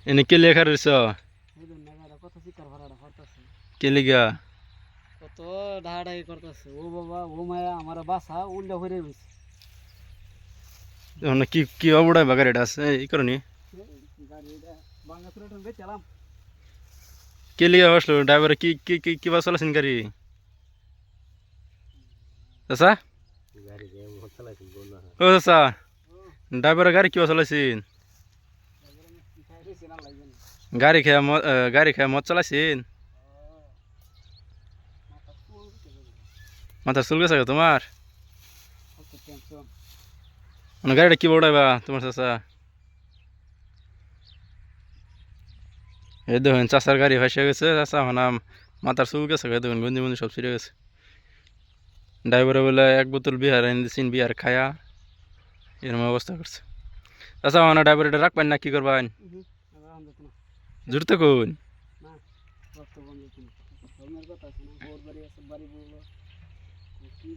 এনে কে লেখা রইছ এই জন্য গাড়ি কত শিকার ভাড়াটা করতেছে কে লিগা কত ঢাড়াই করতেছে ও বাবা ও মায়া আমার বাসা উল্টা হয়ে রয়েছে মানে কি কি অবড়াই বাগারেটা আছে এই কারণে গাড়িটা বাংলা তুলে বেচালাম কে লিগা বসলো ড্রাইভার কি কি কি কি বাস চালাছেন গাড়ি চাচা ও চাচা ড্রাইভার গাড়ি কি বাস চালাইছেন গাড়ি খেয়ে মদ চালাইছেন মাথা চুল গেছে তোমার মানে গাড়িটা কি বড়াইবা তোমার চাচা এই দেখুন চাচার গাড়ি ভাসে গেছে চাচা মানে মাথার চুল গেছে দেখুন গঞ্জি মঞ্জি সব ছিঁড়ে গেছে ড্রাইভারে বলে এক বোতল বিহার এনে দিচ্ছেন বিহার খায়া এরকম অবস্থা করছে চাচা মানে ড্রাইভার এটা রাখবেন না কি করবেন জুড়তে কোন কথা আছে না বাড়ি বললো কি